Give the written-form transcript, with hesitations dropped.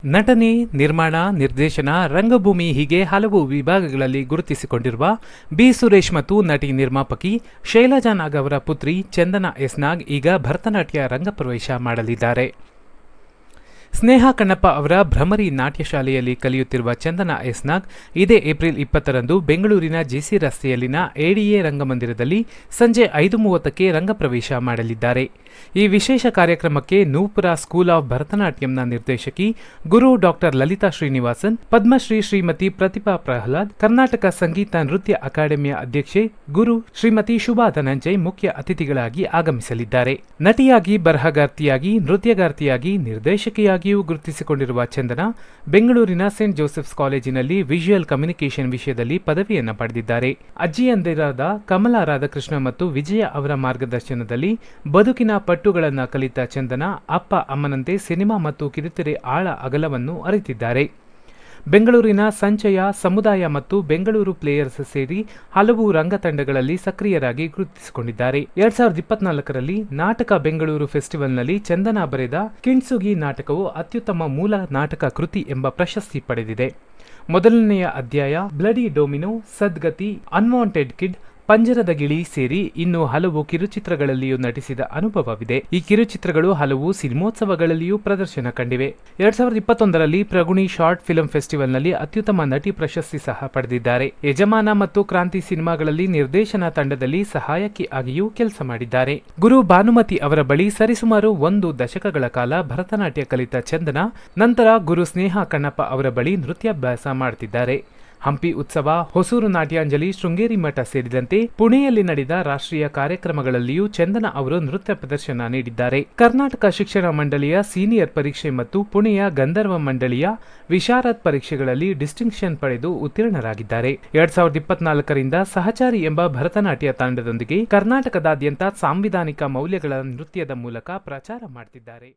ನಟನೆ, ನಿರ್ಮಾಣ, ನಿರ್ದೇಶನ, ರಂಗಭೂಮಿ ಹೀಗೆ ಹಲವು ವಿಭಾಗಗಳಲ್ಲಿ ಗುರುತಿಸಿಕೊಂಡಿರುವ ಬಿ. ಸುರೇಶ್ ಮತ್ತು ನಟಿ ನಿರ್ಮಾಪಕಿ ಶೈಲಜಾ ನಾಗ್ ಅವರ ಪುತ್ರಿ ಚಂದನಾ ಎಸ್ ನಾಗ್ ಈಗ ಭರತನಾಟ್ಯ ರಂಗಪ್ರವೇಶ ಮಾಡಲಿದ್ದಾರೆ. ಸ್ನೇಹ ಕಣ್ಣಪ್ಪ ಅವರ ಭ್ರಮರಿ ನಾಟ್ಯ ಶಾಲೆಯಲ್ಲಿ ಕಲಿಯುತ್ತಿರುವ ಚಂದನಾ ಎಸ್ ನಾಗ್ ಇದೇ ಏಪ್ರಿಲ್ 20ರಂದು ಬೆಂಗಳೂರಿನ ಜೆಸಿ ರಸ್ತೆಯಲ್ಲಿನ ಎಡಿಎ ರಂಗಮಂದಿರದಲ್ಲಿ ಸಂಜೆ 5:30ಕ್ಕೆ ರಂಗಪ್ರವೇಶ ಮಾಡಲಿದ್ದಾರೆ. ಈ ವಿಶೇಷ ಕಾರ್ಯಕ್ರಮಕ್ಕೆ ನೂಪುರ ಸ್ಕೂಲ್ ಆಫ್ ಭರತನಾಟ್ಯಂನ ನಿರ್ದೇಶಕಿ ಗುರು ಡಾ. ಲಲಿತಾ ಶ್ರೀನಿವಾಸನ್, ಪದ್ಮಶ್ರೀ ಶ್ರೀಮತಿ ಪ್ರತಿಭಾ ಪ್ರಹ್ಲಾದ್, ಕರ್ನಾಟಕ ಸಂಗೀತ ನೃತ್ಯ ಅಕಾಡೆಮಿಯ ಅಧ್ಯಕ್ಷೆ ಗುರು ಶ್ರೀಮತಿ ಶುಭಾ ಧನಂಜಯ್ ಮುಖ್ಯ ಅತಿಥಿಗಳಾಗಿ ಆಗಮಿಸಲಿದ್ದಾರೆ. ನಟಿಯಾಗಿ, ಬರಹಗಾರ್ತಿಯಾಗಿ, ನೃತ್ಯಗಾರ್ತಿಯಾಗಿ, ನಿರ್ದೇಶಕಿಯಾಗಿಯೂ ಗುರುತಿಸಿಕೊಂಡಿರುವ ಚಂದನಾ ಬೆಂಗಳೂರಿನ ಸೇಂಟ್ ಜೋಸೆಫ್ಸ್ ಕಾಲೇಜಿನಲ್ಲಿ ವಿಜುವಲ್ ಕಮ್ಯುನಿಕೇಷನ್ ವಿಷಯದಲ್ಲಿ ಪದವಿಯನ್ನು ಪಡೆದಿದ್ದಾರೆ. ಅಜ್ಜಿಯಂದಿರಾದ ಕಮಲಾ ರಾಧಾಕೃಷ್ಣ ಮತ್ತು ವಿಜಯ ಅವರ ಮಾರ್ಗದರ್ಶನದಲ್ಲಿ ಬದುಕಿನ ಪಟ್ಟುಗಳನ್ನು ಕಲಿತ ಚಂದನಾ ಅಪ್ಪ ಅಮ್ಮನಂತೆ ಸಿನಿಮಾ ಮತ್ತು ಕಿರುತೆರೆ ಆಳ ಅಗಲವನ್ನು ಅರಿತಿದ್ದಾರೆ. ಬೆಂಗಳೂರಿನ ಸಂಚಯ, ಸಮುದಾಯ ಮತ್ತು ಬೆಂಗಳೂರು ಪ್ಲೇಯರ್ಸ್ ಸೇರಿ ಹಲವು ರಂಗತಂಡಗಳಲ್ಲಿ ಸಕ್ರಿಯರಾಗಿ ಗುರುತಿಸಿಕೊಂಡಿದ್ದಾರೆ. 2024ರಲ್ಲಿ ನಾಟಕ ಬೆಂಗಳೂರು ಫೆಸ್ಟಿವಲ್ನಲ್ಲಿ ಚಂದನಾ ಬರೆದ ಕಿಣ್ಸುಗಿ ನಾಟಕವು ಅತ್ಯುತ್ತಮ ಮೂಲ ನಾಟಕ ಕೃತಿ ಎಂಬ ಪ್ರಶಸ್ತಿ ಪಡೆದಿದೆ. ಮೊದಲನೆಯ ಅಧ್ಯಾಯ, ಬ್ಲಡಿ ಡೊಮಿನೋ, ಸದ್ಗತಿ, ಅನ್ವಾಂಟೆಡ್ ಕಿಡ್, ಪಂಜರದ ಗಿಳಿ ಸೇರಿ ಇನ್ನು ಹಲವು ಕಿರುಚಿತ್ರಗಳಲ್ಲಿಯೂ ನಟಿಸಿದ ಅನುಭವವಿದೆ. ಈ ಕಿರುಚಿತ್ರಗಳು ಹಲವು ಸಿನಿಮೋತ್ಸವಗಳಲ್ಲಿಯೂ ಪ್ರದರ್ಶನ ಕಂಡಿವೆ. 2021ರಲ್ಲಿ ಪ್ರಗುಣಿ ಶಾರ್ಟ್ ಫಿಲ್ಮ್ ಫೆಸ್ಟಿವಲ್ನಲ್ಲಿ ಅತ್ಯುತ್ತಮ ನಟಿ ಪ್ರಶಸ್ತಿ ಸಹ ಪಡೆದಿದ್ದಾರೆ. ಯಜಮಾನ ಮತ್ತು ಕ್ರಾಂತಿ ಸಿನಿಮಾಗಳಲ್ಲಿ ನಿರ್ದೇಶನ ತಂಡದಲ್ಲಿ ಸಹಾಯಕಿ ಆಗಿಯೂ ಕೆಲಸ ಮಾಡಿದ್ದಾರೆ. ಗುರು ಭಾನುಮತಿ ಅವರ ಬಳಿ ಸರಿಸುಮಾರು 1 ದಶಕಗಳ ಕಾಲ ಭರತನಾಟ್ಯ ಕಲಿತ ಚಂದನಾ ನಂತರ ಗುರು ಸ್ನೇಹ ಕಣ್ಣಪ್ಪ ಅವರ ಬಳಿ ನೃತ್ಯಾಭ್ಯಾಸ ಮಾಡುತ್ತಿದ್ದಾರೆ. ಹಂಪಿ ಉತ್ಸವ, ಹೊಸೂರು ನಾಟ್ಯಾಂಜಲಿ, ಶೃಂಗೇರಿ ಮಠ ಸೇರಿದಂತೆ ಪುಣೆಯಲ್ಲಿ ನಡೆದ ರಾಷ್ಟ್ರೀಯ ಕಾರ್ಯಕ್ರಮಗಳಲ್ಲಿಯೂ ಚಂದನಾ ಅವರು ನೃತ್ಯ ಪ್ರದರ್ಶನ ನೀಡಿದ್ದಾರೆ. ಕರ್ನಾಟಕ ಶಿಕ್ಷಣ ಮಂಡಳಿಯ ಸೀನಿಯರ್ ಪರೀಕ್ಷೆ ಮತ್ತು ಪುಣೆಯ ಗಂಧರ್ವ ಮಂಡಳಿಯ ವಿಶಾರದ್ ಪರೀಕ್ಷೆಗಳಲ್ಲಿ ಡಿಸ್ಟಿಂಕ್ಷನ್ ಪಡೆದು ಉತ್ತೀರ್ಣರಾಗಿದ್ದಾರೆ. 2024ರಿಂದ ಸಹಚಾರಿ ಎಂಬ ಭರತನಾಟ್ಯ ತಂಡದೊಂದಿಗೆ ಕರ್ನಾಟಕದಾದ್ಯಂತ ಸಾಂವಿಧಾನಿಕ ಮೌಲ್ಯಗಳ ನೃತ್ಯದ ಮೂಲಕ ಪ್ರಚಾರ ಮಾಡುತ್ತಿದ್ದಾರೆ.